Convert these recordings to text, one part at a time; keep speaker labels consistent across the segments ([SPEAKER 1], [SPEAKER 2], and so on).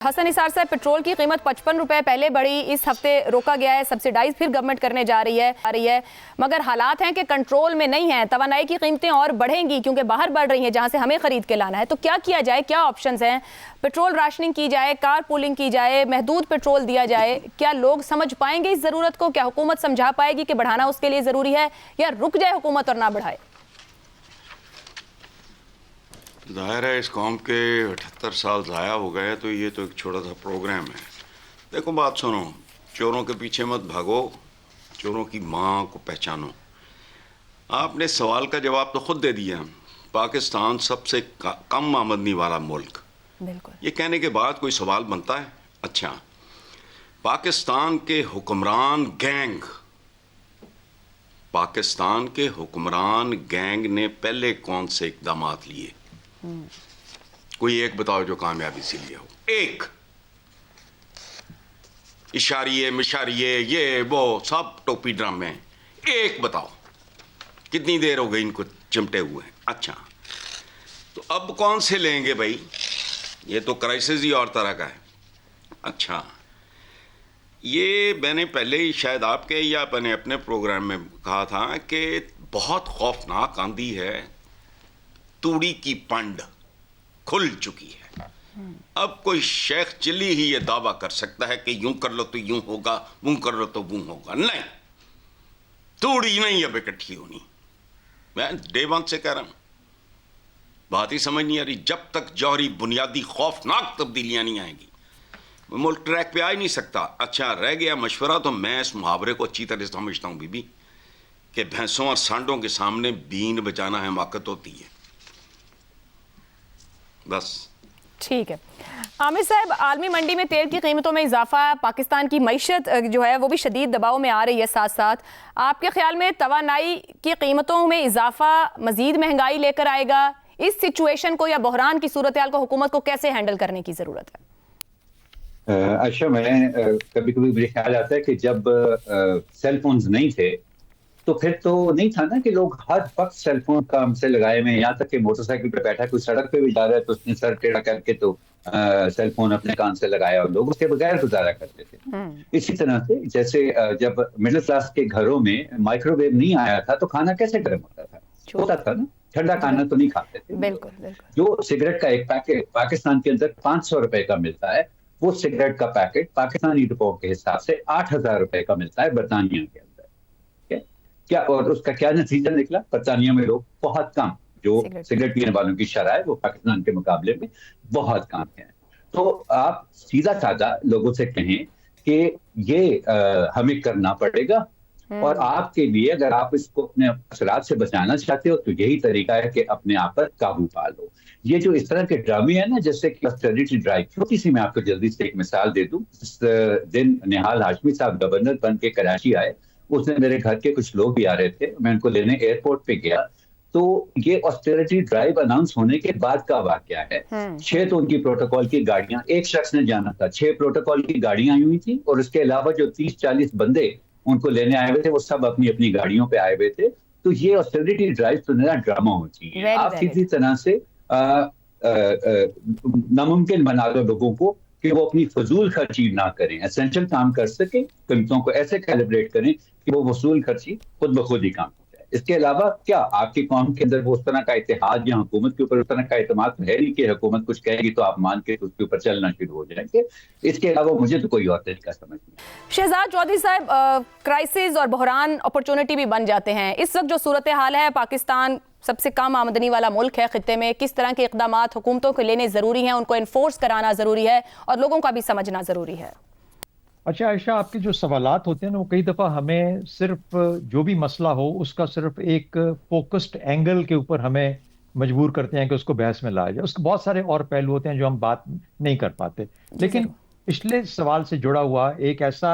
[SPEAKER 1] हसन निसार साहब, पेट्रोल की कीमत 55 रुपए पहले बढ़ी, इस हफ्ते रोका गया है, सब्सिडाइज फिर गवर्नमेंट करने जा रही है मगर हालात हैं कि कंट्रोल में नहीं है। तवानाई की कीमतें और बढ़ेंगी क्योंकि बाहर बढ़ रही हैं जहां से हमें खरीद के लाना है। तो क्या किया जाए, क्या ऑप्शंस हैं? पेट्रोल राशनिंग की जाए, कार पूलिंग की जाए, महदूद पेट्रोल दिया जाए? क्या लोग समझ पाएंगे इस ज़रूरत को? क्या हुकूमत समझा पाएगी कि बढ़ाना उसके लिए ज़रूरी है, या रुक जाए हुकूमत और ना बढ़ाए?
[SPEAKER 2] ज़ाहिर है इस कौम के 78 साल ज़ाया हो गए, तो ये तो एक छोटा सा प्रोग्राम है। देखो बात सुनो, चोरों के पीछे मत भागो, चोरों की माँ को पहचानो। आपने सवाल का जवाब तो खुद दे दिया। पाकिस्तान सबसे कम आमदनी वाला मुल्क,
[SPEAKER 1] बिल्कुल।
[SPEAKER 2] ये कहने के बाद कोई सवाल बनता है? अच्छा, पाकिस्तान के हुक्मरान गैंग ने पहले कौन से इकदाम लिए? कोई एक बताओ जो कामयाबी से लिया हो। एक। इशारिये मिशारिये ये वो सब टोपी ड्रामे, एक बताओ। कितनी देर हो गई इनको चिमटे हुए? अच्छा, तो अब कौन से लेंगे भाई? ये तो क्राइसिस ही और तरह का है। अच्छा, ये मैंने पहले ही शायद आपके या मैंने अपने प्रोग्राम में कहा था कि बहुत खौफनाक आंधी है, तूड़ी की पंड खुल चुकी है। अब कोई शेख चिल्ली ही ये दावा कर सकता है कि यूं कर लो तो यूं होगा, वो कर लो तो वो होगा। नहीं, तूड़ी नहीं अब इकट्ठी होनी। मैं डे वन से कह रहा हूं, बात ही समझ नहीं आ रही। जब तक जौहरी बुनियादी खौफनाक तब्दीलियां नहीं आएंगी, मुल्क ट्रैक पे आ ही नहीं सकता। अच्छा, रह गया मशवरा, तो मैं इस मुहावरे को अच्छी तरह समझता हूं बीबी, कि भैंसों और सांडों के सामने बीन बजाना हमाकत होती है। बस
[SPEAKER 1] ठीक है। आमिर साहब, आलमी मंडी में तेल की कीमतों में इजाफा, पाकिस्तान की मईशत जो है वो भी शदीद दबाव में आ रही है। साथ साथ आपके ख्याल में तवानाई की कीमतों में इजाफा मजीद महंगाई लेकर आएगा? इस सिचुएशन को या बहरान की सूरत हाल को हुकूमत को कैसे हैंडल करने की जरूरत है?
[SPEAKER 3] अच्छा, मैं कभी कभी मुझे ख्याल आता है कि जब सेल फोन्स नहीं थे तो फिर तो नहीं था ना कि लोग हर वक्त सेल फोन काम से लगाए में, यहाँ तक कि मोटरसाइकिल पे बैठा कोई सड़क पे भी जा रहा है तो उसने सर टेढ़ा करके तो सेल फोन अपने कान से लगाया और लोग उसके बगैर गुजारा करते थे। इसी तरह से जैसे जब मिडिल क्लास के घरों में माइक्रोवेव नहीं आया था तो खाना कैसे गर्म होता था? होता था ना, ठंडा खाना तो नहीं खाते थे।
[SPEAKER 1] बिल्कुल बिल्कुल।
[SPEAKER 3] जो सिगरेट का एक पैकेट पाकिस्तान के अंदर 500 रुपए का मिलता है, वो सिगरेट का पैकेट पाकिस्तानी रुपयों के हिसाब से 8,000 रुपए का मिलता है बरतानिया के अंदर। क्या और उसका क्या नतीजा निकला? बरतानिया में लोग बहुत कम, जो सिगरेट पीने वालों की शरह है वो पाकिस्तान के मुकाबले में बहुत कम है। तो आप सीधा साधा लोगों से कहें कि ये हमें करना पड़ेगा, और आपके लिए अगर आप इसको अपने असरात से बचाना चाहते हो तो यही तरीका है कि अपने आप पर काबू पा लो। ये जो इस तरह के ड्रामे है ना, जैसे कि ऑस्टेरिटी ड्राइव, छोटी सी मैं आपको जल्दी से एक मिसाल दे दूं। इस दिन निहाल हाशमी साहब गवर्नर बन के कराची आए, उसने मेरे घर के कुछ लोग भी आ रहे थे, मैं उनको लेने एयरपोर्ट पे गया। तो ये ऑस्टेरिटी ड्राइव अनाउंस होने के बाद का वाकया है। 6 तो उनकी प्रोटोकॉल की गाड़ियां, एक शख्स ने जाना था, 6 प्रोटोकॉल की गाड़ियां आई हुई थी, और उसके अलावा जो 30-40 बंदे उनको लेने आए हुए थे वो सब अपनी अपनी गाड़ियों पे आए हुए थे। तो ये ऑस्टेरिटी ड्राइव तो नया ड्रामा होती है। आप किसी तरह से नामुमकिन बना दो लोगों को कि वो अपनी फजूल खर्ची ना करें, एसेंशियल काम कर सके, कीमतों को ऐसे कैलिब्रेट करें कि वो वसूल खर्ची खुद ब खुद ही काम हो जाए। इसके अलावा क्या आपकी कौम के अंदर वो उस तरह का इत्तेहाद या हुकूमत के ऊपर उस तरह का एतमाद है नहीं कि हुकूमत कुछ कहेगी तो आप मान के उसके ऊपर चलना शुरू हो जाएंगे? इसके अलावा मुझे तो कोई और तरीका समझ नहीं।
[SPEAKER 1] शहजाद चौधरी साहब, क्राइसिस और बहरान अपॉर्चुनिटी भी बन जाते हैं। इस वक्त जो सूरत हाल है, पाकिस्तान सबसे कम आमदनी वाला मुल्क है खित्ते में, किस तरह के इकदाम हुकूमतों को लेने ज़रूरी हैं, उनको इन्फोर्स कराना ज़रूरी है और लोगों का भी समझना ज़रूरी है?
[SPEAKER 4] अच्छा आयशा, आपके जो सवालात होते हैं ना, वो कई दफ़ा हमें सिर्फ जो भी मसला हो उसका सिर्फ एक फोकस्ड एंगल के ऊपर हमें मजबूर करते हैं कि उसको बहस में लाया जाए। उसके बहुत सारे और पहलू होते हैं जो हम बात नहीं कर पाते। लेकिन पिछले सवाल से जुड़ा हुआ एक ऐसा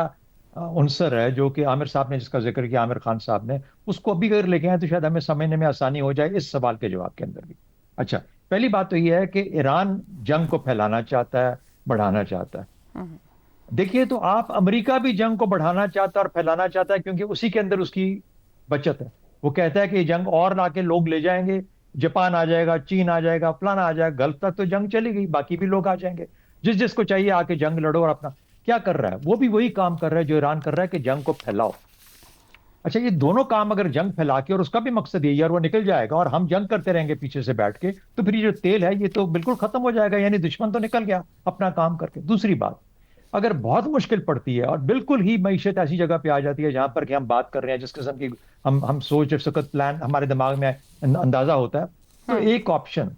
[SPEAKER 4] उनसर है जो कि आमिर साहब ने जिसका जिक्र किया, आमिर खान साहब ने, उसको अभी अगर लेके आए तो शायद हमें समझने में आसानी हो जाए इस सवाल के जवाब के अंदर भी। अच्छा, पहली बात तो यह है कि ईरान जंग को फैलाना चाहता है, बढ़ाना चाहता है। देखिए, तो आप अमेरिका भी जंग को बढ़ाना चाहता है और फैलाना चाहता है क्योंकि उसी के अंदर उसकी बचत है। वो कहता है कि जंग और लाके लोग ले जाएंगे, जापान आ जाएगा, चीन आ जाएगा, फलाना आ जाएगा, गल्फ तक तो जंग चली गई, बाकी भी लोग आ जाएंगे। जिस जिसको चाहिए आके जंग लड़ो और अपना क्या कर रहा है, वो भी वही काम कर रहा है जो ईरान कर रहा है कि जंग को फैलाओ। अच्छा, ये दोनों काम अगर जंग फैला के, और उसका भी मकसद यही है, और वो निकल जाएगा और हम जंग करते रहेंगे पीछे से बैठ के, तो फिर ये जो तेल है ये तो बिल्कुल खत्म हो जाएगा, यानी दुश्मन तो निकल गया अपना काम करके। दूसरी बात, अगर बहुत मुश्किल पड़ती है और बिल्कुल ही मईशत ऐसी जगह पे आ जाती है जहां पर कि हम बात कर रहे हैं जिस किस्म की हम सोच सकत प्लान हमारे दिमाग में अंदाजा होता है, तो एक ऑप्शन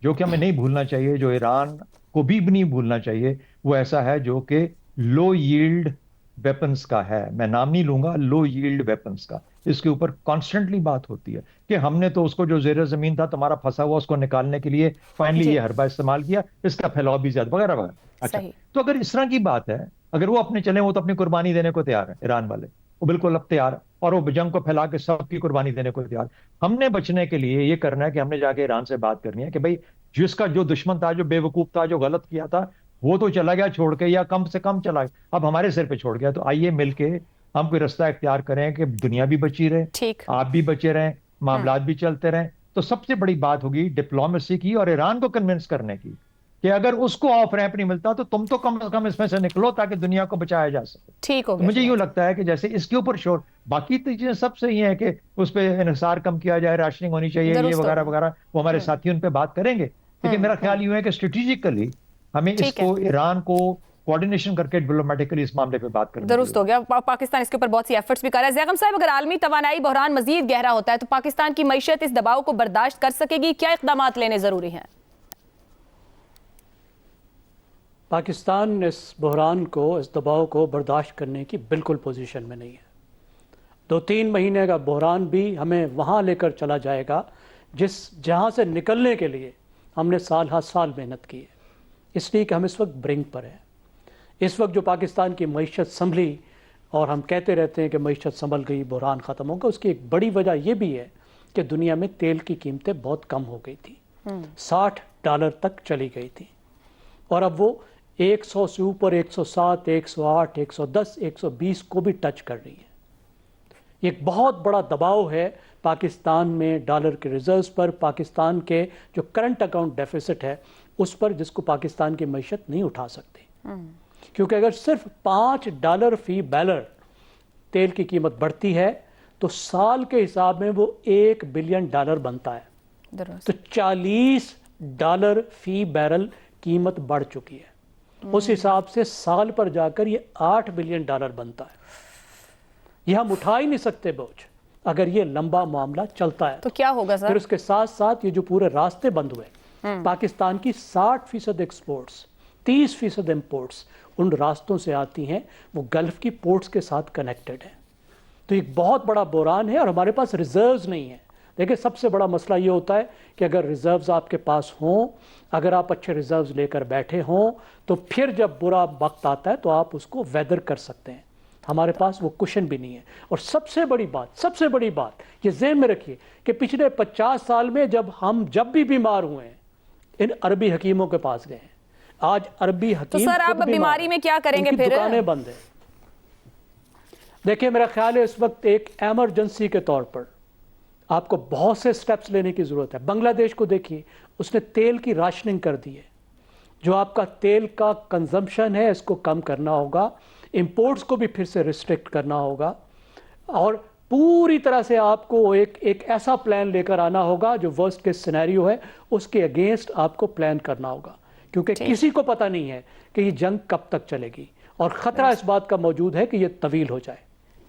[SPEAKER 4] जो कि हमें नहीं भूलना चाहिए, जो ईरान को भी नहीं भूलना चाहिए, वो ऐसा है जो कि लो यील्ड वेपन्स का है। मैं नाम नहीं लूंगा, लो यील्ड वेपन्स का। इसके ऊपर कॉन्स्टेंटली बात होती है कि हमने तो उसको जो जेर जमीन था तुम्हारा फंसा हुआ, उसको निकालने के लिए फाइनली ये हरबा इस्तेमाल किया, इसका फैलाव भी ज्यादा वगैरह वगैरह। अच्छा, तो अगर इस तरह की बात है, अगर वो अपने चले, वो तो अपनी कुर्बानी देने को तैयार है, ईरान वाले वो बिल्कुल अब तैयार है, और वो जंग को फैला के सबकी कुर्बानी देने को तैयार। हमने बचने के लिए ये करना है कि हमने जाके ईरान से बात करनी है कि भाई जिसका जो दुश्मन था, जो बेवकूफ था, जो गलत किया था, वो तो चला गया छोड़ के, या कम से कम चला गया, अब हमारे सिर पे छोड़ गया। तो आइए मिलके हम कोई रास्ता इख्तियार करें कि दुनिया भी बची रहे, आप भी बचे रहें, मामलात भी चलते रहें। तो सबसे बड़ी बात होगी डिप्लोमेसी की और ईरान को कन्विंस करने की कि अगर उसको ऑफ रैंप नहीं मिलता तो तुम तो कम से कम इसमें से निकलो ताकि दुनिया को बचाया जा सके।
[SPEAKER 1] ठीक हो
[SPEAKER 4] तो मुझे यूं लगता है कि जैसे इसके ऊपर शोर, बाकी तो चीजें सब सही है कि उस पर इन्हिसार कम किया जाए, राशनिंग होनी चाहिए, ये वगैरह वगैरह, वो हमारे साथी उन पर बात करेंगे। लेकिन मेरा ख्याल यूं है कि स्ट्रेटेजिकली हमें इसको, ईरान को कोऑर्डिनेशन करके डिप्लोमेटिकली इस मामले पे बात करनी
[SPEAKER 1] दुरुस्त हो गया। पाकिस्तान इसके ऊपर बहुत सी एफर्ट्स भी कर रहा है। ज़ैगम साहब, अगर आलमी तवानाई बहरान मजीद गहरा होता है तो पाकिस्तान की मईशत इस दबाव को बर्दाश्त कर सकेगी? क्या इक़दाम लेने जरूरी हैं?
[SPEAKER 5] पाकिस्तान इस बहरान को, इस दबाव को बर्दाश्त करने की बिल्कुल पोजीशन में नहीं है। 2-3 महीने का बहरान भी हमें वहाँ लेकर चला जाएगा जहाँ से निकलने के लिए हमने साल हर साल मेहनत की है, इसलिए कि हम इस वक्त ब्रिंक पर हैं। इस वक्त जो पाकिस्तान की मईशत संभली, और हम कहते रहते हैं कि मईशत संभल गई, बहरान ख़त्म होगा, उसकी एक बड़ी वजह यह भी है कि दुनिया में तेल की कीमतें बहुत कम हो गई थी, $60 तक चली गई थी, और अब वो 100 से ऊपर 107, 108, 110, 120 को भी टच कर रही है। एक बहुत बड़ा दबाव है पाकिस्तान में डॉलर के रिजर्व्स पर, पाकिस्तान के जो करंट अकाउंट डेफिसिट है उस पर, जिसको पाकिस्तान की मईशत नहीं उठा सकती। क्योंकि अगर सिर्फ $5 फी बैरल तेल की कीमत बढ़ती है तो साल के हिसाब में वो $1 बिलियन बनता है। तो $40 फी बैरल कीमत बढ़ चुकी है। उस हिसाब से साल पर जाकर ये $8 बिलियन बनता है। यह हम उठा ही नहीं सकते बोझ अगर ये लंबा मामला चलता है।
[SPEAKER 1] तो क्या होगा सर?
[SPEAKER 5] फिर उसके साथ साथ ये जो पूरे रास्ते बंद हुए, पाकिस्तान की 60% एक्सपोर्ट्स, 30% इंपोर्ट्स उन रास्तों से आती हैं, वो गल्फ की पोर्ट्स के साथ कनेक्टेड है। तो एक बहुत बड़ा बहरान है और हमारे पास रिजर्व्स नहीं है। देखिए, सबसे बड़ा मसला ये होता है कि अगर रिजर्व्स आपके पास हों, अगर आप अच्छे रिजर्व्स लेकर बैठे हों, तो फिर जब बुरा वक्त आता है तो आप उसको वेदर कर सकते हैं। हमारे पास वो कुशन भी नहीं है। और सबसे बड़ी बात ये ज़हन में रखिए कि पिछले 50 साल में जब भी बीमार हुए हैं, इन अरबी हकीमों के पास गए हैं। आज अरबी हकीम,
[SPEAKER 1] तो सर आप बीमारी में क्या करेंगे फिर?
[SPEAKER 5] दुकानें बंद हैं। देखिए, मेरा ख्याल है इस वक्त एक एमरजेंसी के तौर पर आपको बहुत से स्टेप्स लेने की ज़रूरत है। बांग्लादेश को देखिए, उसने तेल की राशनिंग कर दी है। जो आपका तेल का कंजम्पशन है इसको कम करना होगा, इंपोर्ट्स को भी फिर से रिस्ट्रिक्ट करना होगा, और पूरी तरह से आपको एक ऐसा प्लान लेकर आना होगा जो वर्स्ट केस सिनेरियो है उसके अगेंस्ट आपको प्लान करना होगा। क्योंकि किसी को पता नहीं है कि ये जंग कब तक चलेगी, और ख़तरा इस बात का मौजूद है कि ये तवील हो जाए।